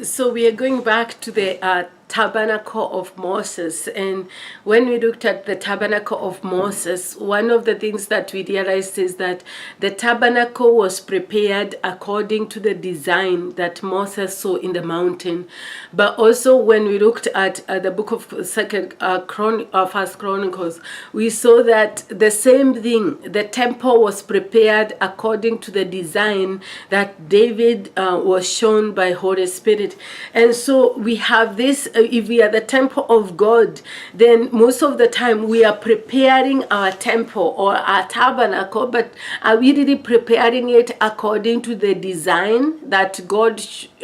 So we are going back to the tabernacle of Moses. And when we looked at the tabernacle of Moses, one of the things that we realized is that the tabernacle was prepared according to the design that Moses saw in the mountain. But also when we looked at the book of First Chronicles, we saw that the same thing, the temple was prepared according to the design that David was shown by Holy Spirit. And so we have this, if we are the temple of God, then most of the time we are preparing our temple or our tabernacle, but are we really preparing it according to the design that God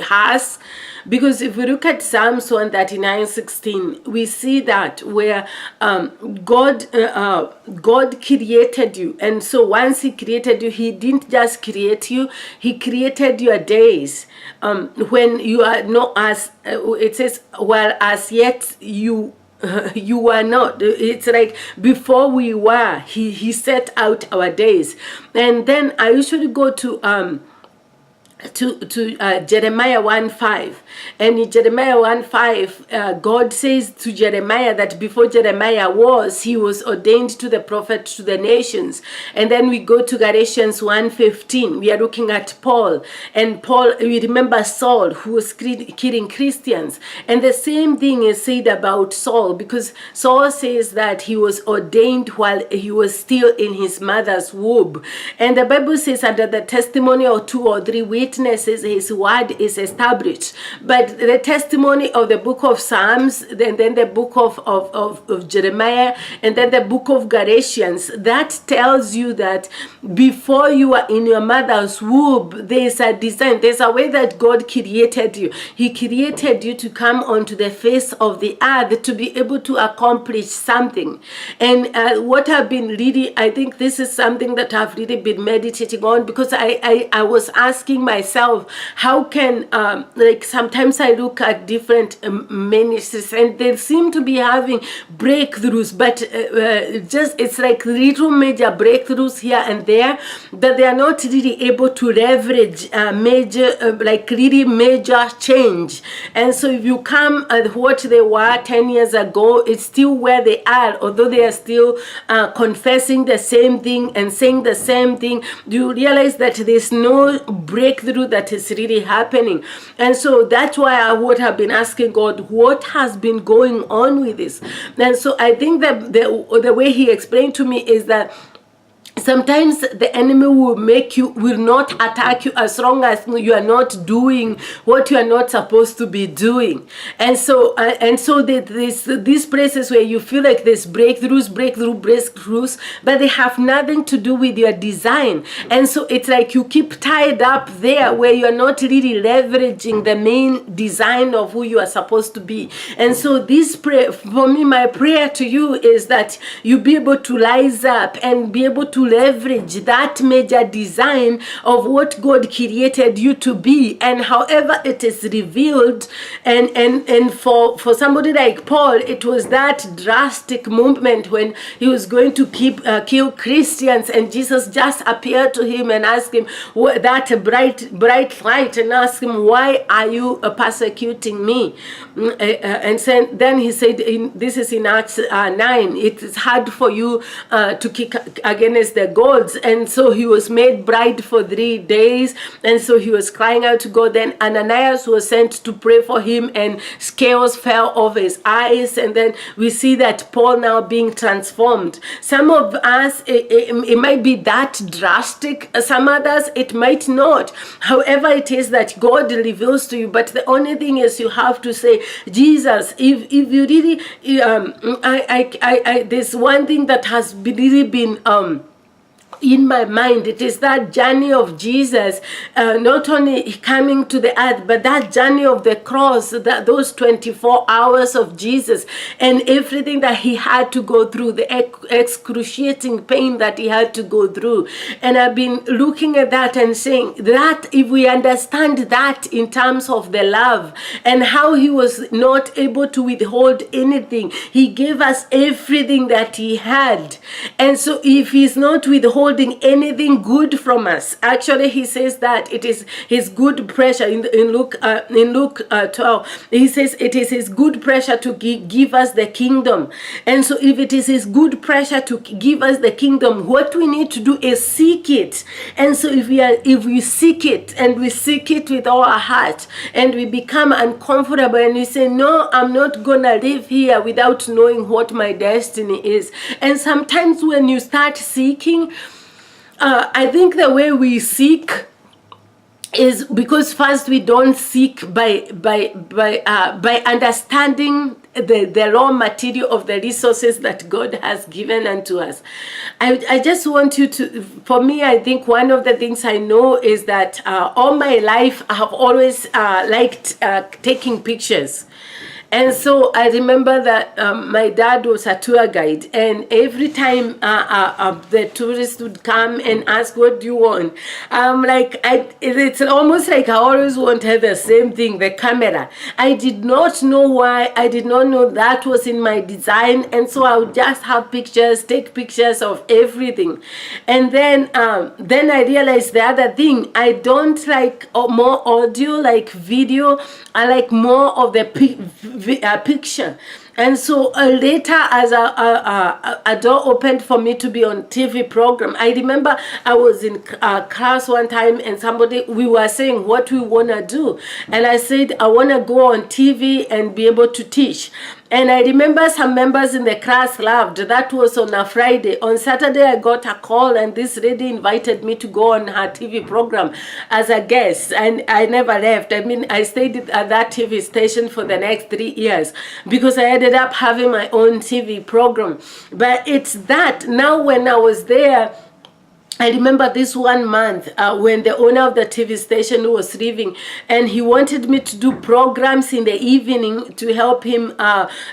has? Because if we look at Psalms 139:16, we see that where God created you. And so once he created you, he didn't just create you, he created your days. When you are not as, it says, well, as yet you were not. It's like before we were, he set out our days. And then I usually go to Jeremiah 1:5, and in Jeremiah 1:5, God says to Jeremiah that before Jeremiah he was ordained to the prophet to the nations. And then we go to Galatians 1:15. We are looking at Paul, and Paul, we remember Saul, who was killing Christians, and the same thing is said about Saul, because Saul says that he was ordained while he was still in his mother's womb. And the Bible says, under the testimony of 2 or 3 witnesses, his word is established. But the testimony of the book of Psalms, then the book of Jeremiah, and then the book of Galatians, that tells you that before you are in your mother's womb, there is a design, there's a way that God created you. He created you to come onto the face of the earth to be able to accomplish something. And what I've been really, I think this is something that I've really been meditating on, because I was asking myself, how can, like sometimes I look at different ministries and they seem to be having breakthroughs, but just it's like little major breakthroughs here and there, but they are not really able to leverage major, like really major change. And so if you come at what they were 10 years ago, it's still where they are, although they are still confessing the same thing and saying the same thing. You realize that there's no breakthrough that is really happening. And so that's why I would have been asking God, what has been going on with this? And so I think that the way he explained to me is that sometimes the enemy will not attack you as long as you are not doing what you are not supposed to be doing. And so these places where you feel like there's breakthroughs, but they have nothing to do with your design. And so it's like you keep tied up there where you're not really leveraging the main design of who you are supposed to be. And so this prayer, for me, my prayer to you is that you be able to rise up and be able to leverage that major design of what God created you to be, and however it is revealed. And for somebody like Paul, it was that drastic movement when he was going to kill Christians, and Jesus just appeared to him and asked him that bright light, and asked him, why are you persecuting me? And then he said, this is in Acts 9, it is hard for you to kick against the gods. And so he was made bright for 3 days, and so he was crying out to God. Then Ananias was sent to pray for him, and scales fell off his eyes. And then we see that Paul now being transformed. Some of us, it might be that drastic. Some others, it might not. However it is that God reveals to you. But the only thing is, you have to say, Jesus, if you really, there's one thing that has really been in my mind. It is that journey of Jesus, not only coming to the earth, but that journey of the cross, those 24 hours of Jesus and everything that he had to go through, the excruciating pain that he had to go through. And I've been looking at that and saying that if we understand that in terms of the love and how he was not able to withhold anything, he gave us everything that he had. And so if he's not withholding withholding anything good from us. Actually, he says that it is his good pleasure in Luke 12. He says it is his good pleasure to give us the kingdom. And so if it is his good pleasure to give us the kingdom, what we need to do is seek it. And so if we seek it, and we seek it with all our heart, and we become uncomfortable, and we say, no, I'm not gonna live here without knowing what my destiny is. And sometimes when you start seeking, I think the way we seek is because first we don't seek by understanding the raw material of the resources that God has given unto us. I just want you to, for me, I think one of the things I know is that all my life I have always liked taking pictures. And so I remember that my dad was a tour guide, and every time the tourists would come and ask, what do you want? It's almost like I always wanted the same thing, the camera. I did not know why. I did not know that was in my design. And so I would just have pictures, take pictures of everything. And then I realized the other thing, I don't like more audio, like video. I like more of the picture. And so later, as a door opened for me to be on TV program, I remember I was in class one time, and we were saying what we want to do. And I said, I want to go on TV and be able to teach. And I remember some members in the class laughed. That was on a Friday. On Saturday, I got a call, and this lady invited me to go on her TV program as a guest. And I never left. I mean, I stayed at that TV station for the next 3 years because I ended up having my own TV program. But it's that now when I was there, I remember this one month when the owner of the TV station was leaving, and he wanted me to do programs in the evening to help him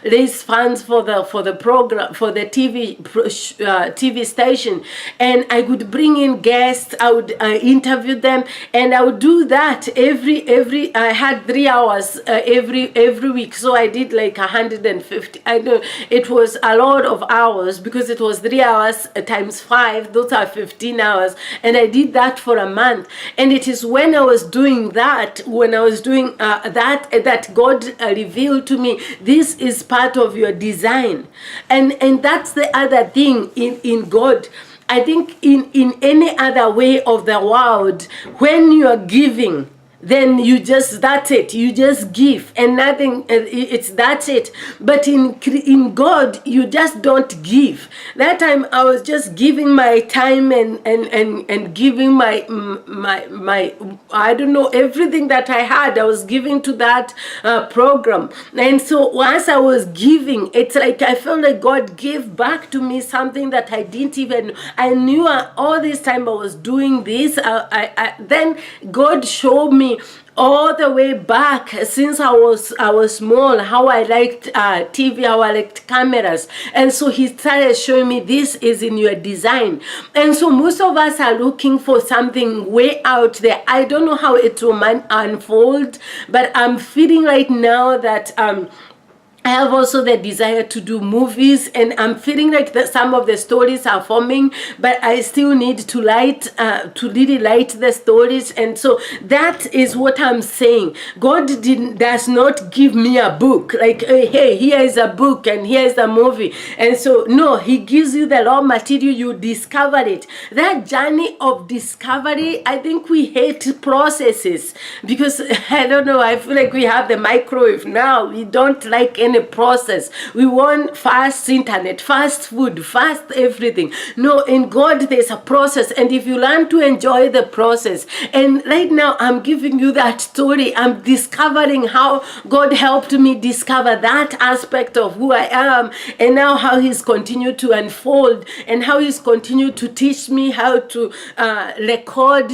raise funds for the program, for the TV station. And I would bring in guests, I would interview them, and I would do that every I had 3 hours every week. So I did like 150. I know it was a lot of hours because it was 3 hours times 5. Those are 15 hours, and I did that for a month. And it is when I was doing that, that God revealed to me, this is part of your design. And that's the other thing in God. I think in any other way of the world, when you are giving, then that's it. You just give and nothing. That's it. But in God, you just don't give. That time I was just giving my time and giving my I don't know, everything that I had. I was giving to that program. And so once I was giving, it's like I felt like God gave back to me something that I didn't even. I knew all this time I was doing this. Then God showed me all the way back since I was small, how I liked TV, how I liked cameras. And so he started showing me, this is in your design. And so most of us are looking for something way out there. I don't know how it will unfold, but I'm feeling right now that I have also the desire to do movies, and I'm feeling like that some of the stories are forming, but I still need to really write the stories. And so that is what I'm saying. God does not give me a book like, hey, here is a book and here is a movie. And so no, he gives you the raw material, you discover it. That journey of discovery, I think we hate processes because I don't know, I feel like we have the microwave now. We don't like any process. We want fast internet, fast food, fast everything. No, in God there's a process, and if you learn to enjoy the process, and right now I'm giving you that story, I'm discovering how God helped me discover that aspect of who I am, and now how he's continued to unfold, and how he's continued to teach me how to record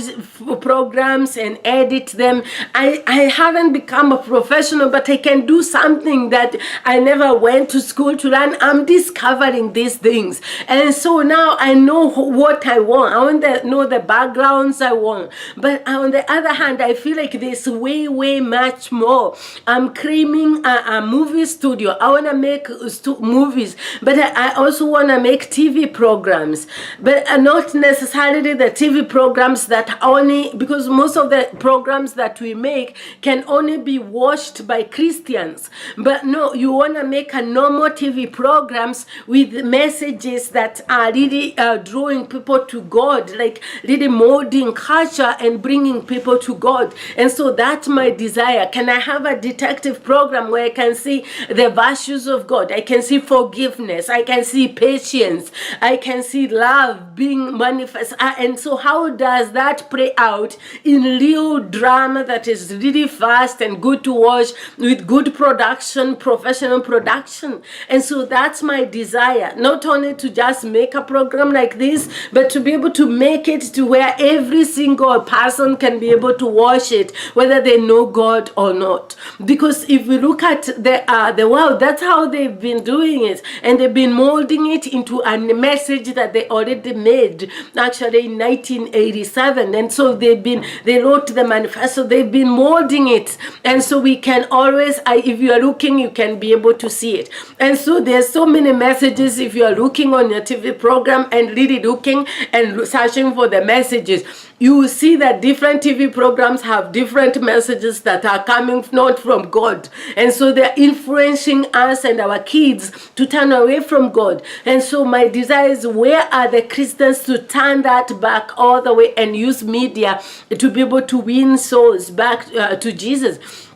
programs and edit them. I haven't become a professional, but I can do something that I never went to school to learn. I'm discovering these things. And so now I know what I want. I want to know the backgrounds I want. But on the other hand, I feel like there's way much more. I'm creaming a movie studio. I want to make movies, but I also want to make TV programs. But not necessarily the TV programs that only, because most of the programs that we make can only be watched by Christians. But no, you want to make a normal TV programs with messages that are really drawing people to God, like really molding culture and bringing people to God. And so that's my desire. Can I have a detective program where I can see the virtues of God? I can see forgiveness. I can see patience. I can see love being manifest. And so how does that play out in real drama that is really fast and good to watch with good production, professional production? And so that's my desire, not only to just make a program like this, but to be able to make it to where every single person can be able to watch it, whether they know God or not. Because if we look at the world, that's how they've been doing it, and they've been molding it into a message that they already made actually in 1987. And so they wrote the manifesto, they've been molding it, and so we can always, if you are looking, you can be able to see it. And so there's so many messages. If you are looking on your TV program and really looking and searching for the messages, you will see that different TV programs have different messages that are coming not from God. And so they're influencing us and our kids to turn away from God. And so my desire is, where are the Christians to turn that back all the way and use media to be able to win souls back to Jesus?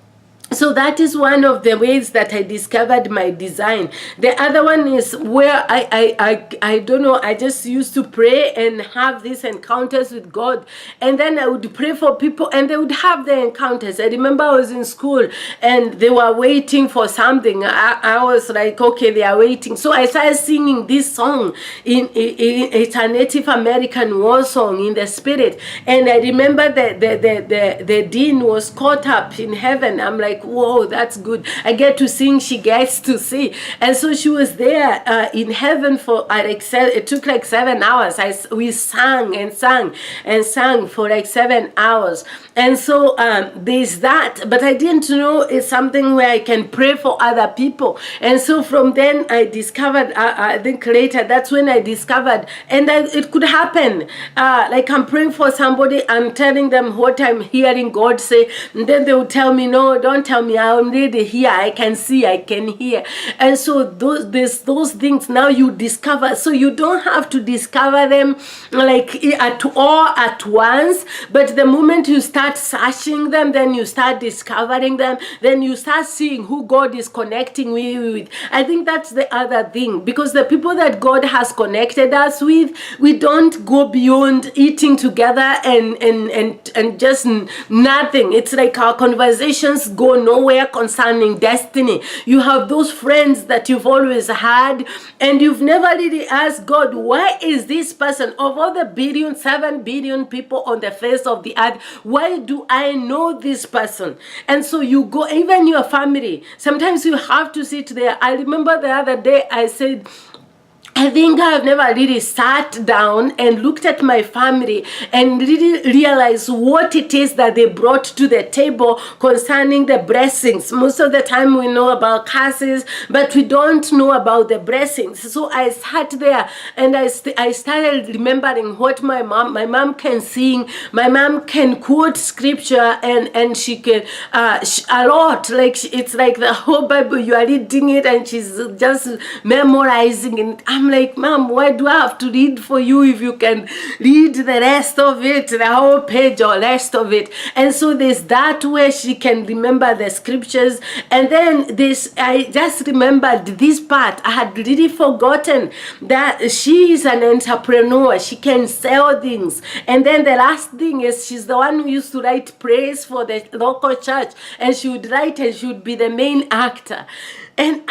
So that is one of the ways that I discovered my design. The other one is where I don't know, I just used to pray and have these encounters with God. And then I would pray for people and they would have the encounters. I remember I was in school and they were waiting for something. I was like, okay, they are waiting. So I started singing this song. It's a Native American war song in the spirit. And I remember that the dean was caught up in heaven. I'm like, whoa, that's good. I get to sing, she gets to see. And so she was there in heaven for it took like 7 hours. We sang and sang and sang for like 7 hours. And so there's that, but I didn't know it's something where I can pray for other people. And so from then I discovered, I think later, that's when I discovered, and it could happen. Like I'm praying for somebody, I'm telling them what I'm hearing God say, and then they will tell me, no, don't tell me, I'm really here, I can see, I can hear. And so those things now you discover. So you don't have to discover them like at once, but the moment you start searching them, then you start discovering them, then you start seeing who God is connecting with. I think that's the other thing, because the people that God has connected us with, we don't go beyond eating together and just nothing. It's like our conversations go nowhere concerning destiny. You have those friends that you've always had, and you've never really asked God, why is this person, of all the 7 billion people on the face of the earth, why do I know this person? And so you go, even your family, sometimes you have to sit there. I remember the other day I said, I think I've never really sat down and looked at my family and really realized what it is that they brought to the table concerning the blessings. Most of the time we know about curses, but we don't know about the blessings. So I sat there and I started remembering what my mom can sing, my mom can quote scripture, and she can a lot. Like it's like the whole Bible, you are reading it and she's just memorizing it. I'm like, Mom, why do I have to read for you if you can read the rest of it, the whole page or rest of it? And so there's that where she can remember the scriptures. And then I just remembered this part. I had really forgotten that she is an entrepreneur. She can sell things. And then the last thing is, she's the one who used to write praise for the local church. And she would write and she would be the main actor. And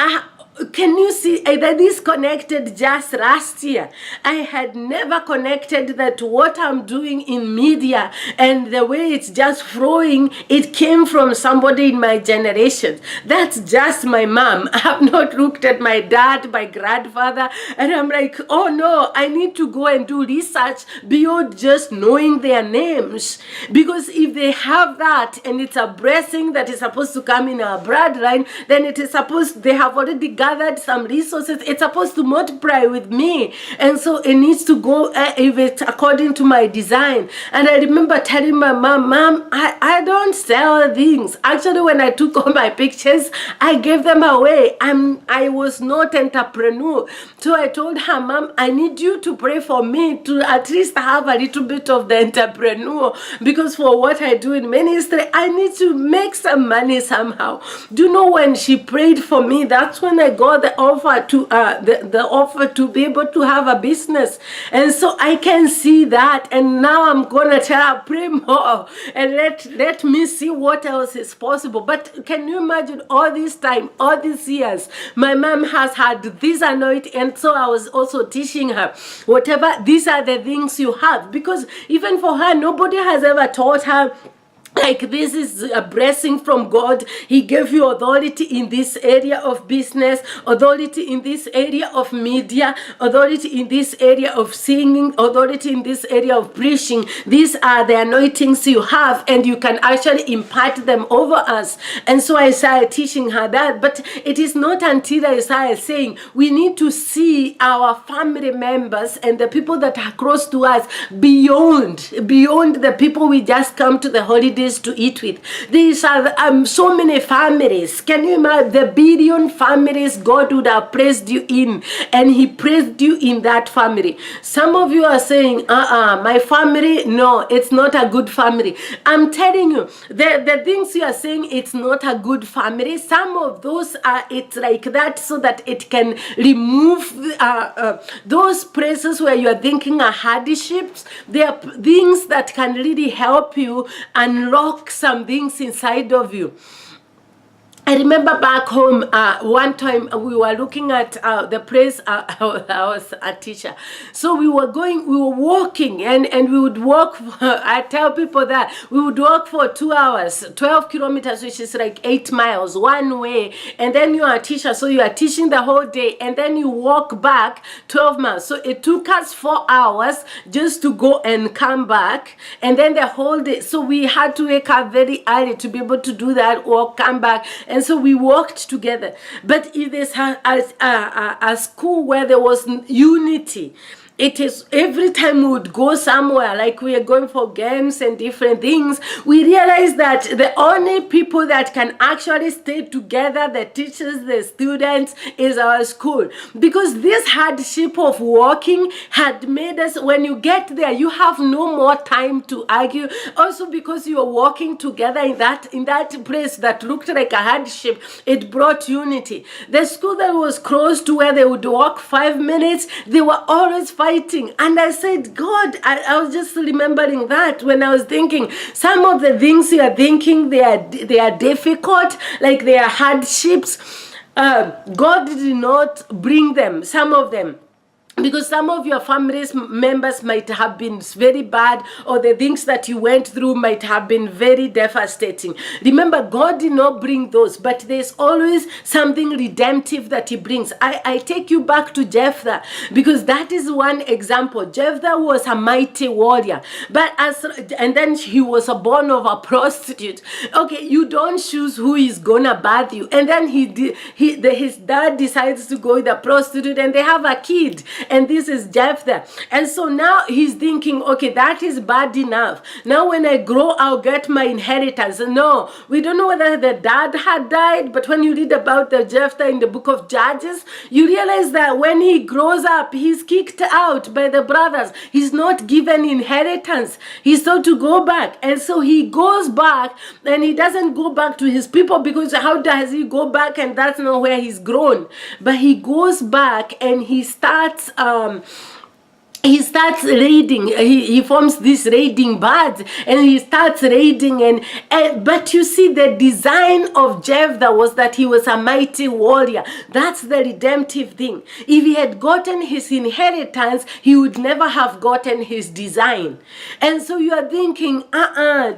Can you see that this connected just last year? I had never connected that what I'm doing in media and the way it's just flowing, it came from somebody in my generation. That's just my mom. I have not looked at my dad, my grandfather, and I'm like, oh no, I need to go and do research beyond just knowing their names. Because if they have that and it's a blessing that is supposed to come in our bloodline, then it is supposed, they have already gathered some resources. It's supposed to multiply with me. And so it needs to go if it's according to my design. And I remember telling my mom, I don't sell things. Actually, when I took all my pictures, I gave them away. I was not entrepreneur. So I told her, Mom, I need you to pray for me to at least have a little bit of the entrepreneur, because for what I do in ministry, I need to make some money somehow. Do you know, when she prayed for me, that's when I got the offer to the offer to be able to have a business. And so I can see that, and now I'm gonna tell her, pray more and let me see what else is possible. But can you imagine, all this time, all these years, my mom has had this anointing, and so I was also teaching her, whatever, these are the things you have, because even for her, nobody has ever taught her, like, this is a blessing from God. He gave you authority in this area of business, authority in this area of media, authority in this area of singing, authority in this area of preaching. These are the anointings you have, and you can actually impart them over us. And so I started teaching her that. But it is not until I started saying, we need to see our family members and the people that are close to us beyond the people we just come to the holidays to eat with. These are so many families. Can you imagine the billion families God would have praised you in, and He praised you in that family? Some of you are saying, my family, no, it's not a good family. I'm telling you, the things you are saying, it's not a good family. Some of those are, it's like that so that it can remove those places where you are thinking are hardships. They are things that can really help you unlock some things inside of you. I remember back home, one time we were looking at the place. I was a teacher. So we were walking, and we would walk. I tell people that we would walk for 2 hours, 12 kilometers, which is like 8 miles one way. And then you are a teacher, so you are teaching the whole day. And then you walk back 12 miles. So it took us 4 hours just to go and come back. And then the whole day. So we had to wake up very early to be able to do that, walk, come back. And so we worked together. But if there's a school where there was unity, it is every time we would go somewhere, like we are going for games and different things, we realize that the only people that can actually stay together, the teachers, the students, is our school. Because this hardship of walking had made us, when you get there, you have no more time to argue. Also because you are walking together in that place that looked like a hardship, it brought unity. The school that was close to where they would walk 5 minutes, they were always fighting. And I said, God, I was just remembering that when I was thinking, some of the things you are thinking, they are difficult, like they are hardships. God did not bring them, some of them, because some of your family's members might have been very bad, or the things that you went through might have been very devastating. Remember, God did not bring those, but there's always something redemptive that He brings. I take you back to Jephthah, because that is one example. Jephthah was a mighty warrior, and then he was born of a prostitute. Okay, you don't choose who is gonna bath you. And then his dad decides to go with a prostitute, and they have a kid. And this is Jephthah. And so now he's thinking, okay, that is bad enough. Now when I grow, I'll get my inheritance. No, we don't know whether the dad had died, but when you read about the Jephthah in the book of Judges, you realize that when he grows up, he's kicked out by the brothers. He's not given inheritance. He's told to go back. And so he goes back, and he doesn't go back to his people, because how does he go back? And that's not where he's grown. But he goes back and he starts he starts raiding. He forms these raiding birds, and he starts raiding. And but you see, the design of Jephthah was that he was a mighty warrior. That's the redemptive thing. If he had gotten his inheritance, he would never have gotten his design. And so you are thinking,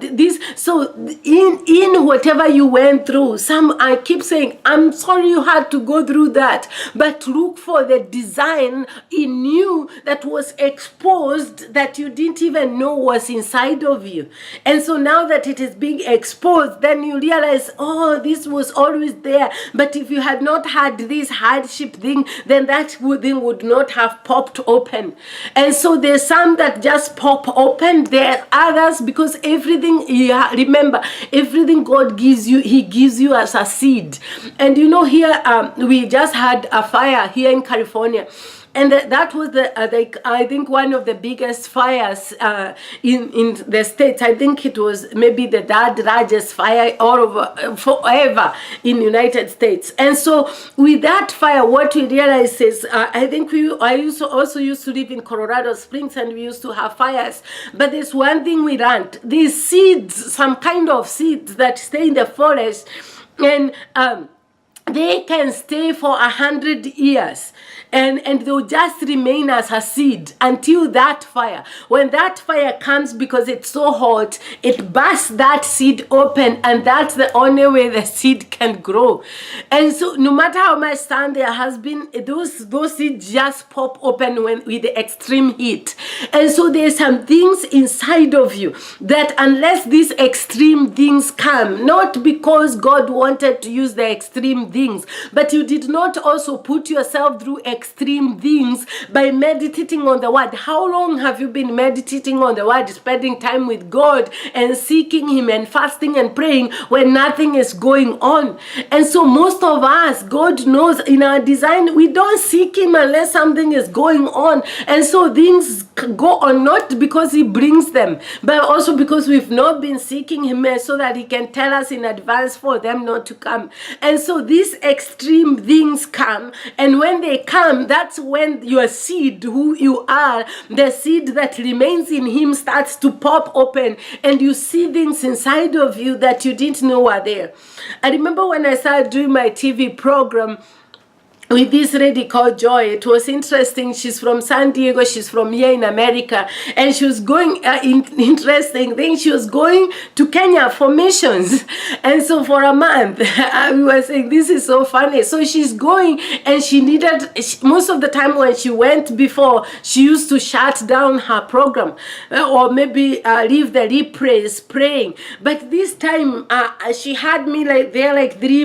this. So in whatever you went through, I keep saying, I'm sorry you had to go through that, but look for the design in you that was exposed, that you didn't even know was inside of you. And so now that it is being exposed, then you realize, oh, this was always there. But if you had not had this hardship thing, then that thing would not have popped open. And so there's some that just pop open. There are others, because everything, remember, everything God gives you, he gives you as a seed. And you know, here we just had a fire here in California. And that was I think one of the biggest fires in the States. I think it was maybe the third largest fire all over forever in the United States. And so with that fire, what we realized is, I think I also used to live in Colorado Springs, and we used to have fires. But there's one thing we learned: these seeds, some kind of seeds that stay in the forest, and they can stay for 100 years. And they'll just remain as a seed until that fire. When that fire comes, because it's so hot, it bursts that seed open, and that's the only way the seed can grow. And so no matter how much sun there has been, those seeds just pop open with the extreme heat. And so there's some things inside of you that, unless these extreme things come, not because God wanted to use the extreme things, but you did not also put yourself through extreme things by meditating on the word. How long have you been meditating on the word, spending time with God and seeking him and fasting and praying when nothing is going on? And so most of us, God knows, in our design, we don't seek him unless something is going on. And so things go on, not because he brings them, but also because we've not been seeking him, so that he can tell us in advance for them not to come. And so these extreme things come, and when they come, that's when your seed, who you are, the seed that remains in him, starts to pop open, and you see things inside of you that you didn't know were there. I remember when I started doing my TV program with this lady called Joy. It was interesting. She's from San Diego. She's from here in America. And she was going, interesting thing, she was going to Kenya for missions. And so for a month, we were saying, this is so funny. So she's going, and she needed, most of the time when she went before, she used to shut down her program, or maybe leave the replays praying. But this time, she had me like three,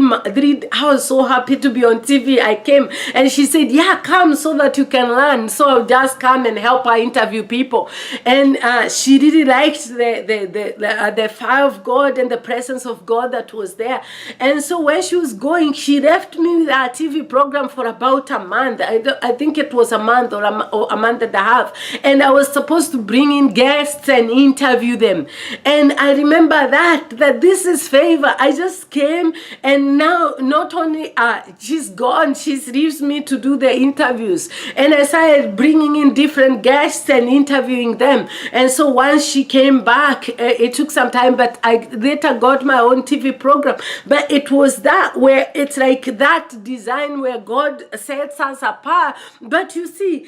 I was so happy to be on TV. I came, and she said, yeah, come so that you can learn. So I'll just come and help her interview people. And she really liked the fire of God and the presence of God that was there. And so when she was going, she left me with our TV program for about a month. I think it was a month or a month and a half. And I was supposed to bring in guests and interview them. And I remember that this is favor. I just came, and now not only she's gone, she leaves me to do the interviews. And I started bringing in different guests and interviewing them. And so once she came back, it took some time, but I later got my own TV program. But it was that where it's like that design where God sets us apart. But you see,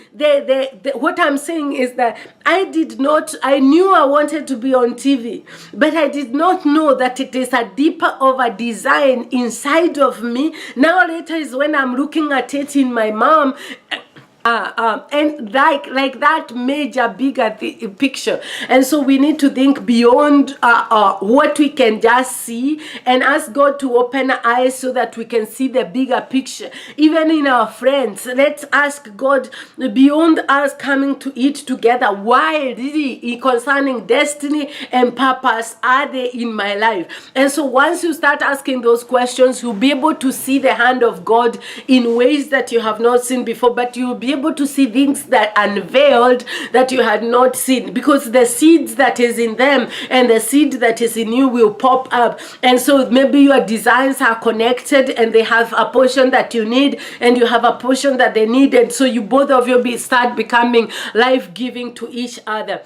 what I'm saying is that I knew I wanted to be on TV, but I did not know that it is a deeper of a design inside of me. Now later is when I'm looking at it in my mom, and like that major bigger picture. And so we need to think beyond what we can just see, and ask God to open our eyes so that we can see the bigger picture. Even in our friends, let's ask God beyond us coming to eat together, why really concerning destiny and purpose are they in my life? And so once you start asking those questions, you'll be able to see the hand of God in ways that you have not seen before, but you'll be able to see things that unveiled that you had not seen, because the seeds that is in them and the seed that is in you will pop up. And so maybe your designs are connected and they have a portion that you need and you have a portion that they need, and so you both of you start becoming life-giving to each other.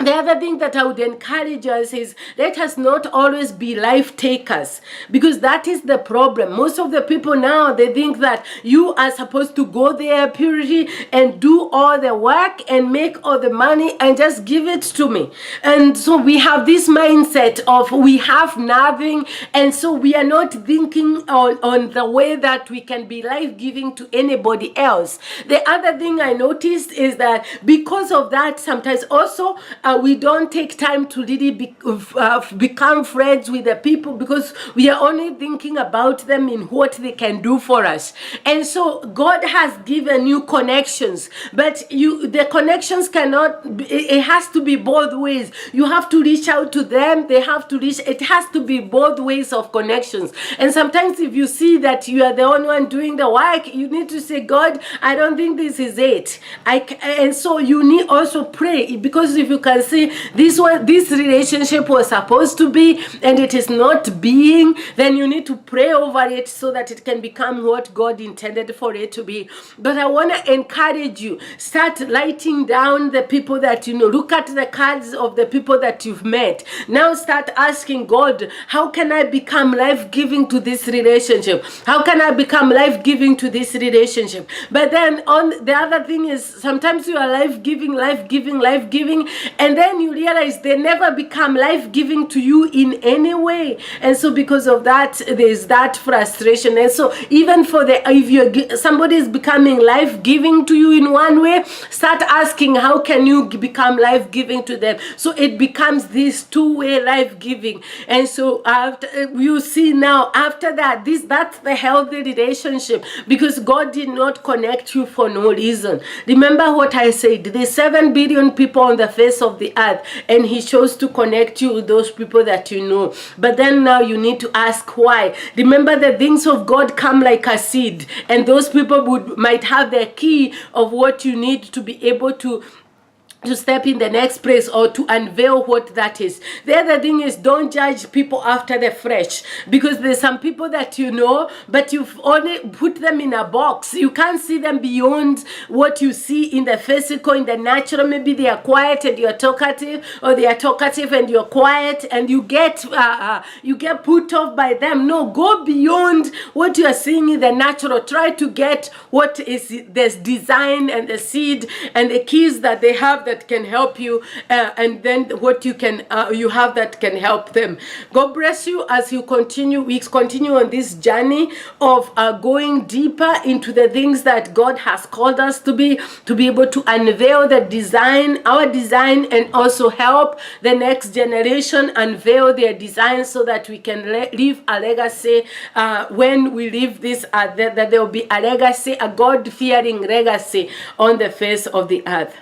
The other thing that I would encourage us is, let us not always be life takers, because that is the problem. Most of the people now, they think that you are supposed to go there, purity, and do all the work and make all the money and just give it to me. And so we have this mindset of we have nothing, and so we are not thinking on the way that we can be life-giving to anybody else. The other thing I noticed is that because of that, sometimes also we don't take time to really become friends with the people, because we are only thinking about them in what they can do for us. And so God has given you connections, but the connections cannot, it has to be both ways. You have to reach out to them, they have to reach, it has to be both ways of connections. And sometimes if you see that you are the only one doing the work, you need to say, God, I don't think this is it. And so you need also pray, because if you can see this relationship was supposed to be and it is not being, then you need to pray over it so that it can become what God intended for it to be. But I want to encourage you, start writing down the people that you know. Look at the cards of the people that you've met. Now start asking God, how can I become life-giving to this relationship? How can I become life-giving to this relationship? But then on the other thing is, sometimes you are life-giving, and then you realize they never become life-giving to you in any way. And so because of that, there's that frustration. And so even for if somebody is becoming life-giving to you in one way, start asking, how can you become life-giving to them? So it becomes this two-way life-giving. And so after you see now, after that, that's the healthy relationship, because God did not connect you for no reason. Remember what I said, there's 7 billion people on the face of the earth, and he chose to connect you with those people that you know. But then now you need to ask why. Remember, the things of God come like a seed, and those people might have the key of what you need to be able to step in the next place or to unveil what that is. The other thing is, don't judge people after the flesh, because there's some people that you know, but you've only put them in a box. You can't see them beyond what you see in the physical, in the natural. Maybe they are quiet and you're talkative, or they are talkative and you're quiet, and you get put off by them. No, go beyond what you are seeing in the natural. Try to get what is this design and the seed and the keys that they have that can help you, and then what you have that can help them. God bless you as we continue on this journey of going deeper into the things that God has called us to be able to unveil our design, and also help the next generation unveil their design, so that we can leave a legacy. When we leave this, that there will be a legacy, a God-fearing legacy on the face of the earth.